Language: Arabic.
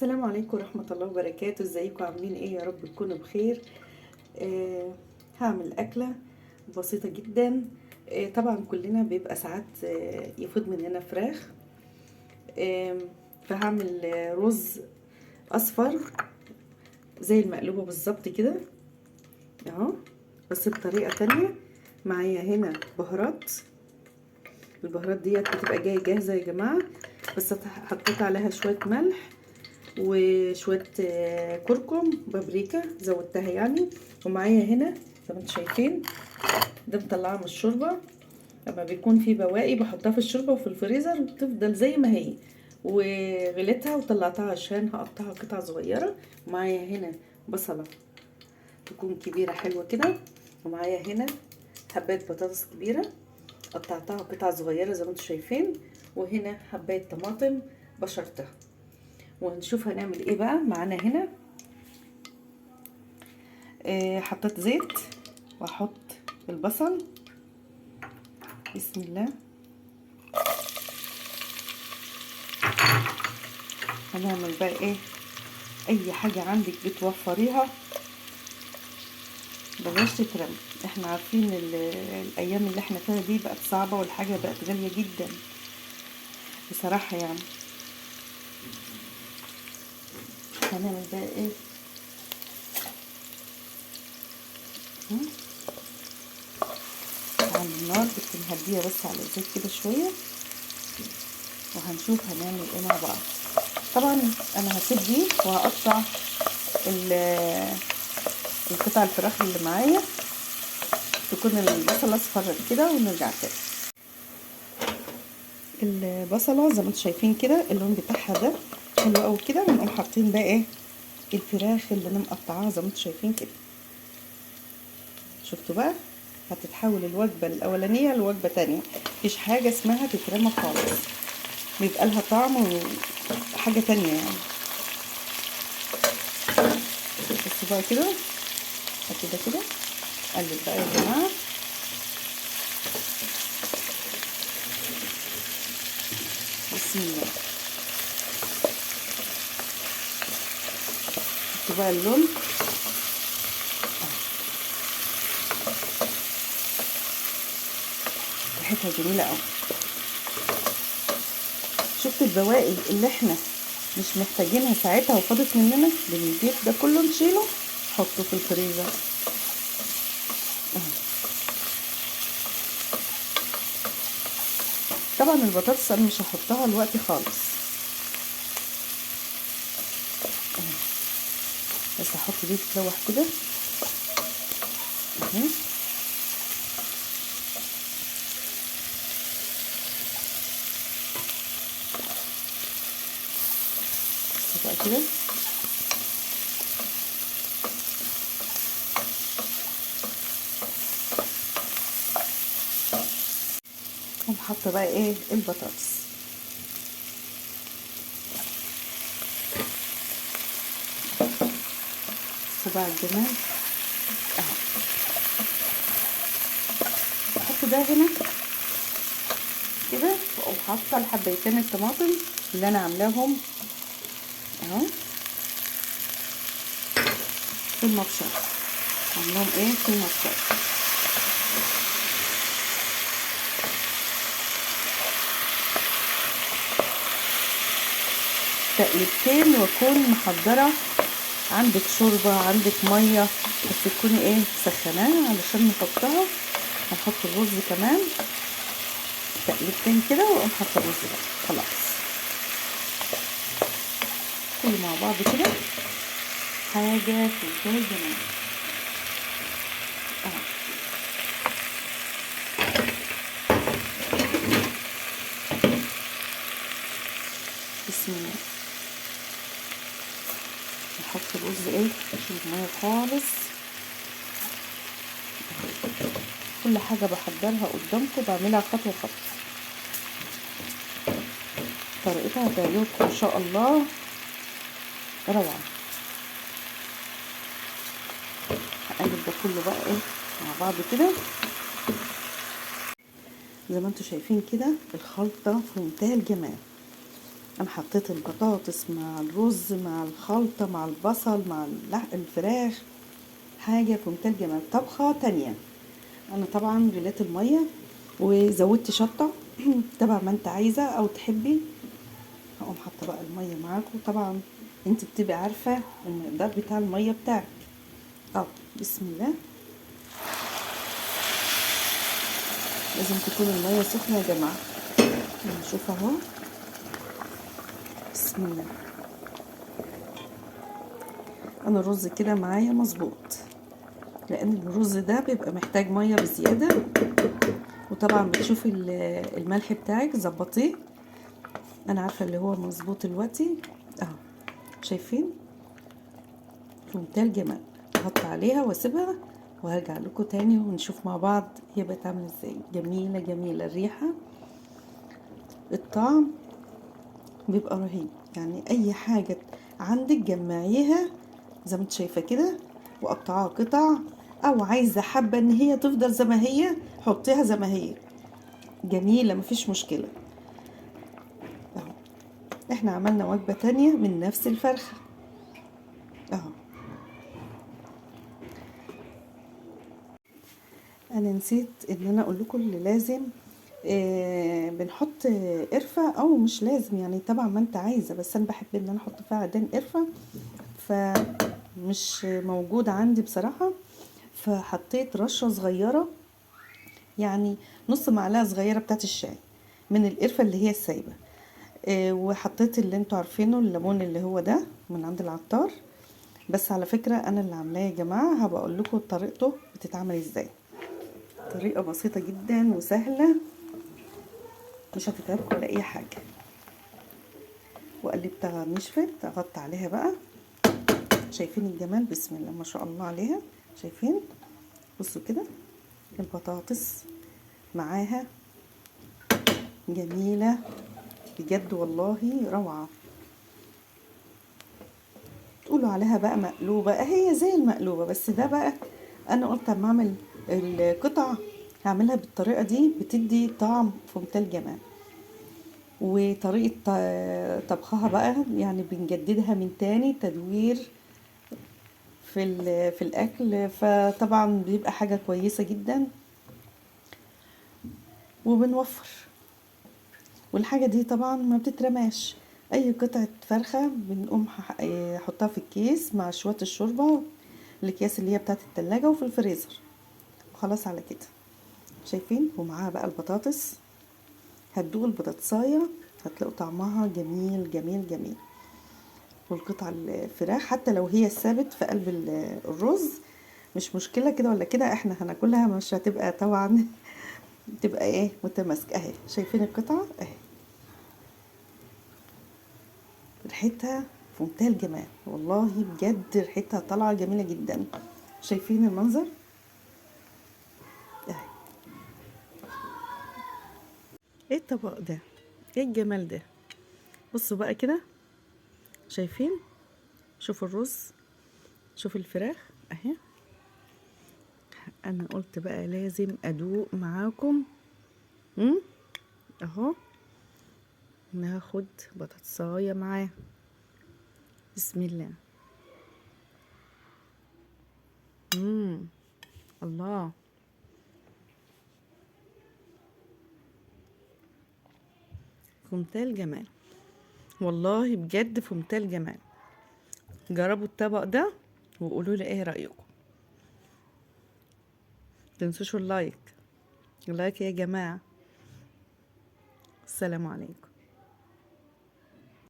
السلام عليكم ورحمة الله وبركاته. ازيكم عاملين ايه؟ يا رب تكونوا بخير. هعمل أكلة بسيطة جدا. طبعا كلنا بيبقى ساعات يفوت مننا فراخ. فهعمل رز أصفر زي المقلوبة بالظبط كده اهو، بس بطريقة تانية. معايا هنا بهارات. البهارات ديت بتبقى جاية جاهزة يا جماعة، بس حطيت عليها شوية ملح وشويه كركم بابريكا زودتها يعني. ومعايا هنا زي ما انتم شايفين ده مطلعه من الشوربه. لما بيكون في بواقي بحطها في الشوربه وفي الفريزر وبتفضل زي ما هي، وغليتها وطلعتها عشان هقطعها قطع صغيره. ومعايا هنا بصله تكون كبيره حلوه كده، ومعايا هنا حبايه بطاطس كبيره قطعتها قطع صغيره زي ما انتم شايفين، وهنا حبايه طماطم بشرتها. وهنشوف هنعمل ايه بقى. معانا هنا حطيت زيت واحط البصل. بسم الله. هنعمل بقى ايه؟ اي حاجة عندك بتوفريها بلاش تترمي. احنا عارفين الايام اللي احنا فيها دي بقت صعبة والحاجة بقت غالية جدا بصراحة يعني. هنعمل بقى ايه؟ على النار بتكون هادية بس على الزيت كده شوية، وهنشوف هنعمل ايه مع بعض. طبعا انا هسيب دي وهقطع القطع الفراخ اللي معايا تكون البصلة اصفرت كده، ونرجع تاني. البصلة زي ما انتم شايفين كده اللون بتاعها ده حلو قوي كده، ونقوم حاطين بقى ايه؟ الفراخ اللي انا مقطعاها زي ما انتم شايفين كده. شفتوا بقى؟ هتتحول الوجبة الاولانية لوجبة تانية. مفيش حاجة اسمها تترمى خالص، بيبقى لها طعم وحاجة تانية يعني. بصوا بقى كده كده قلب بقى يا جماعة. بسم الله. شفتوا بقى اللون؟ ريحتها جميلة قوي. شفت البواقي اللي احنا مش محتاجينها ساعتها وفاضت مننا، بنجيب ده كله نشيله نحطه في الفريزر. طبعا البطاطس انا مش هحطها دلوقتي خالص، بس هحط دي تتلوح كده اهي. بقى كده ونحط بقى ايه؟ البطاطس. بقى الجمال اهو. احط ده هنا كده، واقوم حاطه الحبايتين الطماطم اللي انا عاملاهم اهو في المبشر. عاملاهم ايه؟ في المبشر. تقليبتين واكون محضره. عندك شوربه، عندك ميه، بس تكوني ايه؟ سخناها علشان نحطها. هنحط الرز كمان تقليبتين كده، واقوم حاطه الرز بقى خلاص. كله مع بعض كده حاجه في منتهى الجمال. بسم الله. نحط الرز ايه؟ نشيل الميه خالص. كل حاجه بحضرها قدامكم بعملها خطوه خطوه. طريقتها هتعجبكم ان شاء الله، روعه. هقلب ده كله بقى ايه مع بعض كده. زي ما انتم شايفين كده الخلطه في منتهى الجمال انا حطيت البطاطس مع الرز مع الخلطة مع البصل مع الفراخ، حاجة في منتهى الجمال، طبخة تانية. انا طبعا غليت المية وزودت شطة تبع ما انت عايزة او تحبي. هقوم حاطة بقى المية معاكم، طبعا انت بتبقي عارفة المقدار بتاع المية بتاعك. بسم الله. لازم تكون المية سخنة يا جماعة. نشوف اهو، بسم الله. انا الرز كده معايا مظبوط، لان الرز ده بيبقى محتاج ميه بزياده. وطبعا بتشوفي الملح بتاعك ظبطيه. انا عارفه اللي هو مظبوط دلوقتي اهو، شايفين في منتهى الجمال. احط عليها واسيبها وهرجع لكم تاني ونشوف مع بعض هي بقت عامله ازاي. جميله جميله الريحه، الطعم بيبقى رهيب. يعني اي حاجه عندك جمعيها زي ما انت شايفه كده وقطعها قطع، او عايزه حابه ان هي تفضل زي ما هي حطيها زي ما هي، جميله مفيش مشكله. اهو احنا عملنا وجبه تانية من نفس الفرخه اهو. انا نسيت ان انا اقول لكم اللي لازم بنحط قرفه، او مش لازم يعني طبعا ما انت عايزه، بس انا بحب ان انا احط فيها عيدان قرفه، فمش موجود عندي بصراحه، فحطيت رشه صغيره، يعني نص معلقه صغيره بتاعت الشاي من القرفه اللي هي السايبه. وحطيت اللي انتوا عارفينه الليمون اللي هو ده من عند العطار. بس على فكره انا اللي عاملاه يا جماعه، هبقى اقول لكم طريقته بتتعمل ازاي. طريقه بسيطه جدا وسهله، مش هتتعبكم ولا اي حاجه. وقلبتها نشفت، اغطي عليها بقى. شايفين الجمال؟ بسم الله ما شاء الله عليها. شايفين؟ بصوا كده البطاطس معاها جميله بجد والله روعه. تقولوا عليها بقى مقلوبه، هي زي المقلوبه، بس ده بقى انا قلت اما اعمل القطع هعملها بالطريقه دي، بتدي طعم في منتهى الجمال. وطريقه طبخها بقى يعني بنجددها من تاني تدوير في الاكل، فطبعا بيبقى حاجه كويسه جدا وبنوفر. والحاجه دي طبعا ما بتترماش، اي قطعه فرخه بنقوم حطها في الكيس مع شويه الشوربه، الاكياس اللي هي بتاعه التلاجة وفي الفريزر، وخلاص على كده. شايفين؟ ومعاها بقى البطاطس، هتدوقوا البطاطسايه هتلاقوا طعمها جميل جميل جميل. والقطع الفراخ حتى لو هي ثابت في قلب الرز مش مشكله، كده ولا كده احنا هناكلها، مش هتبقى طبعا تبقى ايه متماسكه اهي. شايفين القطعه اهي، ريحتها في منتهى الجمال والله بجد، ريحتها طالعه جميله جدا. شايفين المنظر اهي. ايه الطبق ده؟ ايه الجمال ده؟ بصوا بقى كده، شايفين؟ شوفوا الرز، شوفوا الفراخ اهي. انا قلت بقى لازم ادوق معاكم. اهو ناخد بطاطسايه معاه، بسم الله. الله، في منتهى الجمال والله بجد، في منتهى الجمال. جربوا الطبق ده وقولوا لي ايه رايكم. متنسوش اللايك، اللايك يا جماعه. السلام عليكم.